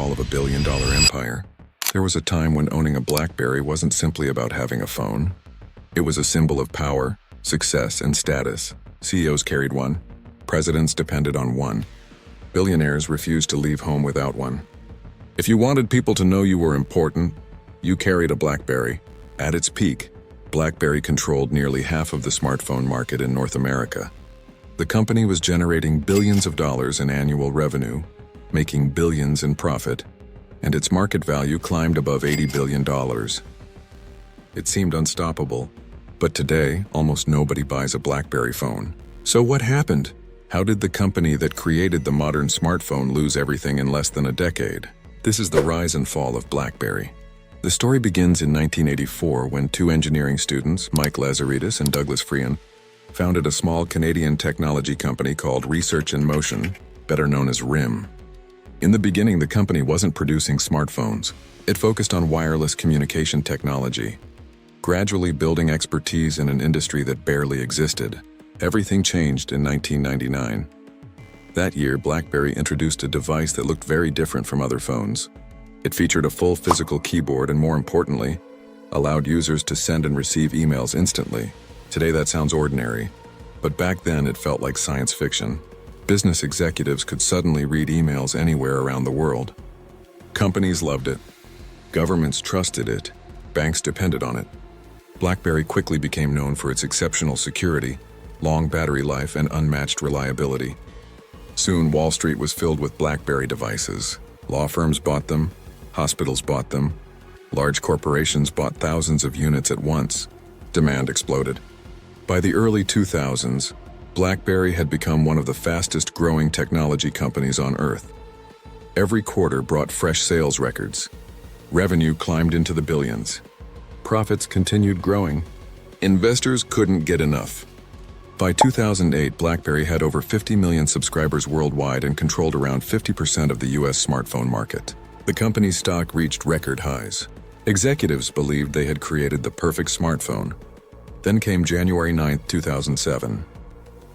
fall of a billion-dollar empire. There was a time when owning a BlackBerry wasn't simply about having a phone. It was a symbol of power, success, and status. CEOs carried one. Presidents depended on one. Billionaires refused to leave home without one. If you wanted people to know you were important, you carried a BlackBerry. At its peak, BlackBerry controlled nearly half of the smartphone market in North America. The company was generating billions of dollars in annual revenue, making billions in profit, and its market value climbed above $80 billion. It seemed unstoppable, but today, almost nobody buys a BlackBerry phone. So what happened? How did the company that created the modern smartphone lose everything in less than a decade? This is the rise and fall of BlackBerry. The story begins in 1984 when two engineering students, Mike Lazaridis and Douglas Frean, founded a small Canadian technology company called Research in Motion, better known as RIM. In the beginning, the company wasn't producing smartphones. It focused on wireless communication technology, gradually building expertise in an industry that barely existed. Everything changed in 1999. That year, BlackBerry introduced a device that looked very different from other phones. It featured a full physical keyboard and, more importantly, allowed users to send and receive emails instantly. Today that sounds ordinary, but back then it felt like science fiction. Business executives could suddenly read emails anywhere around the world. Companies loved it. Governments trusted it. Banks depended on it. BlackBerry quickly became known for its exceptional security, long battery life, and unmatched reliability. Soon, Wall Street was filled with BlackBerry devices. Law firms bought them, hospitals bought them, large corporations bought thousands of units at once. Demand exploded. By the early 2000s, BlackBerry had become one of the fastest-growing technology companies on Earth. Every quarter brought fresh sales records. Revenue climbed into the billions. Profits continued growing. Investors couldn't get enough. By 2008, BlackBerry had over 50 million subscribers worldwide and controlled around 50% of the US smartphone market. The company's stock reached record highs. Executives believed they had created the perfect smartphone. Then came January 9, 2007.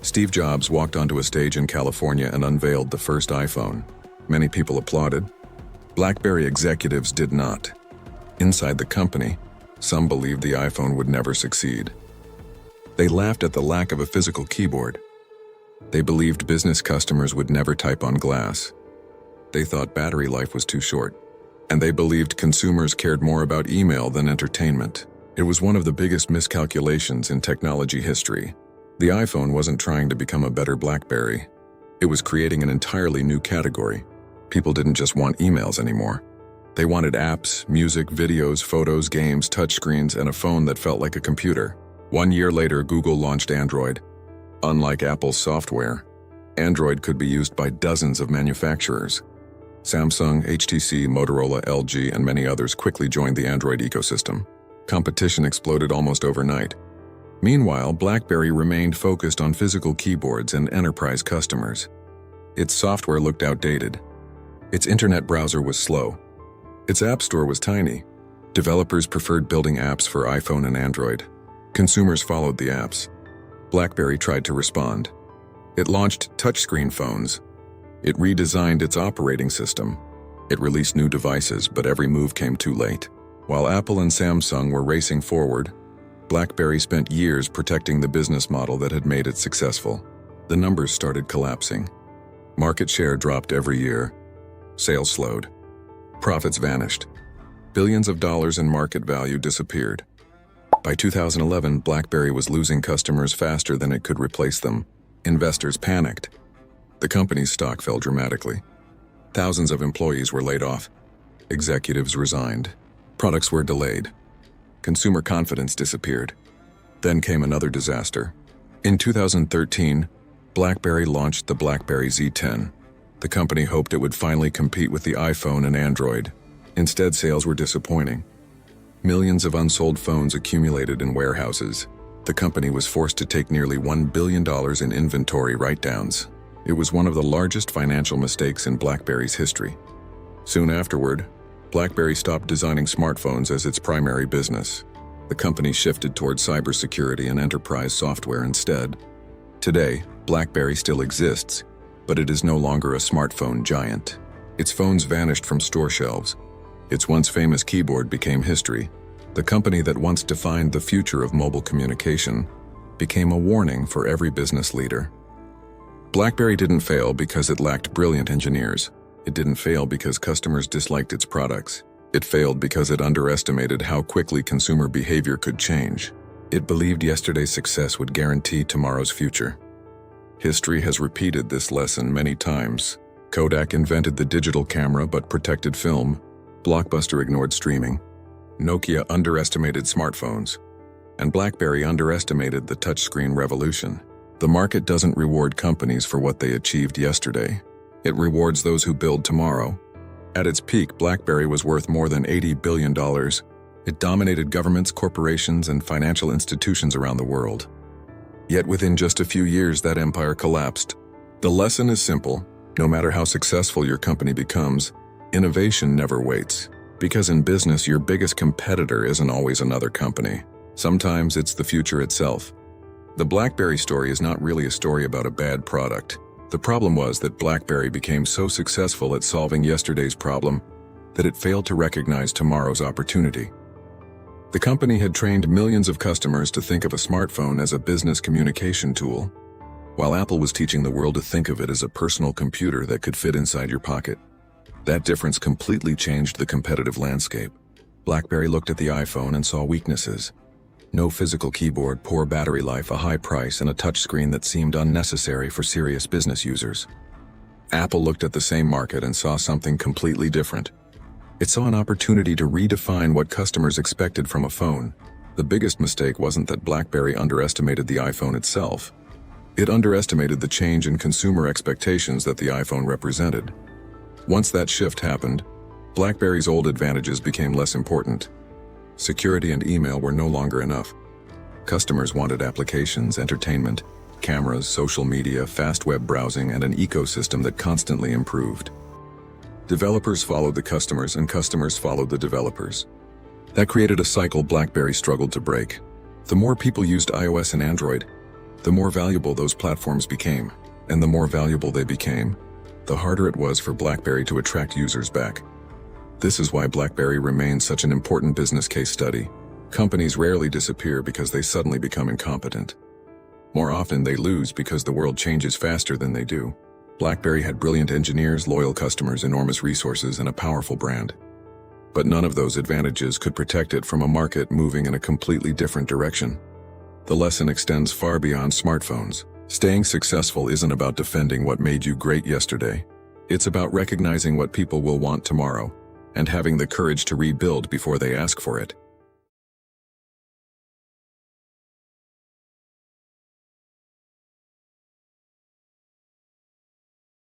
Steve Jobs walked onto a stage in California and unveiled the first iPhone. Many people applauded. BlackBerry executives did not. Inside the company, some believed the iPhone would never succeed. They laughed at the lack of a physical keyboard. They believed business customers would never type on glass. They thought battery life was too short. And they believed consumers cared more about email than entertainment. It was one of the biggest miscalculations in technology history. The iPhone wasn't trying to become a better BlackBerry. It was creating an entirely new category. People didn't just want emails anymore. They wanted apps, music, videos, photos, games, touchscreens, and a phone that felt like a computer. 1 year later, Google launched Android. Unlike Apple's software, Android could be used by dozens of manufacturers. Samsung, HTC, Motorola, LG, and many others quickly joined the Android ecosystem. Competition exploded almost overnight. Meanwhile, BlackBerry remained focused on physical keyboards and enterprise customers. Its software looked outdated. Its internet browser was slow. Its app store was tiny. Developers preferred building apps for iPhone and Android. Consumers followed the apps. BlackBerry tried to respond. It launched touchscreen phones. It redesigned its operating system. It released new devices, but every move came too late. While Apple and Samsung were racing forward, BlackBerry spent years protecting the business model that had made it successful. The numbers started collapsing. Market share dropped every year. Sales slowed. Profits vanished. Billions of dollars in market value disappeared. By 2011, BlackBerry was losing customers faster than it could replace them. Investors panicked. The company's stock fell dramatically. Thousands of employees were laid off. Executives resigned. Products were delayed. Consumer confidence disappeared. Then came another disaster. In 2013, BlackBerry launched the BlackBerry Z10. The company hoped it would finally compete with the iPhone and Android. Instead, sales were disappointing. Millions of unsold phones accumulated in warehouses. The company was forced to take nearly $1 billion in inventory write-downs. It was one of the largest financial mistakes in BlackBerry's history. Soon afterward, BlackBerry stopped designing smartphones as its primary business. The company shifted towards cybersecurity and enterprise software instead. Today, BlackBerry still exists, but it is no longer a smartphone giant. Its phones vanished from store shelves. Its once famous keyboard became history. The company that once defined the future of mobile communication became a warning for every business leader. BlackBerry didn't fail because it lacked brilliant engineers. It didn't fail because customers disliked its products. It failed because it underestimated how quickly consumer behavior could change. It believed yesterday's success would guarantee tomorrow's future. History has repeated this lesson many times. Kodak invented the digital camera but protected film. Blockbuster ignored streaming. Nokia underestimated smartphones. And BlackBerry underestimated the touchscreen revolution. The market doesn't reward companies for what they achieved yesterday. It rewards those who build tomorrow. At its peak, BlackBerry was worth more than $80 billion. It dominated governments, corporations, and financial institutions around the world. Yet within just a few years, that empire collapsed. The lesson is simple. No matter how successful your company becomes, innovation never waits. Because in business, your biggest competitor isn't always another company. Sometimes it's the future itself. The BlackBerry story is not really a story about a bad product. The problem was that BlackBerry became so successful at solving yesterday's problem that it failed to recognize tomorrow's opportunity. The company had trained millions of customers to think of a smartphone as a business communication tool, while Apple was teaching the world to think of it as a personal computer that could fit inside your pocket. That difference completely changed the competitive landscape. BlackBerry looked at the iPhone and saw weaknesses. No physical keyboard, poor battery life, a high price, and a touchscreen that seemed unnecessary for serious business users. Apple looked at the same market and saw something completely different. It saw an opportunity to redefine what customers expected from a phone. The biggest mistake wasn't that BlackBerry underestimated the iPhone itself. It underestimated the change in consumer expectations that the iPhone represented. Once that shift happened, BlackBerry's old advantages became less important. Security and email were no longer enough. Customers wanted applications, entertainment, cameras, social media, fast web browsing, and an ecosystem that constantly improved. Developers followed the customers, and customers followed the developers. That created a cycle BlackBerry struggled to break. The more people used iOS and Android, the more valuable those platforms became. And the more valuable they became, the harder it was for BlackBerry to attract users back. This is why BlackBerry remains such an important business case study. Companies rarely disappear because they suddenly become incompetent. More often, they lose because the world changes faster than they do. BlackBerry had brilliant engineers, loyal customers, enormous resources, and a powerful brand. But none of those advantages could protect it from a market moving in a completely different direction. The lesson extends far beyond smartphones. Staying successful isn't about defending what made you great yesterday. It's about recognizing what people will want tomorrow and having the courage to rebuild before they ask for it.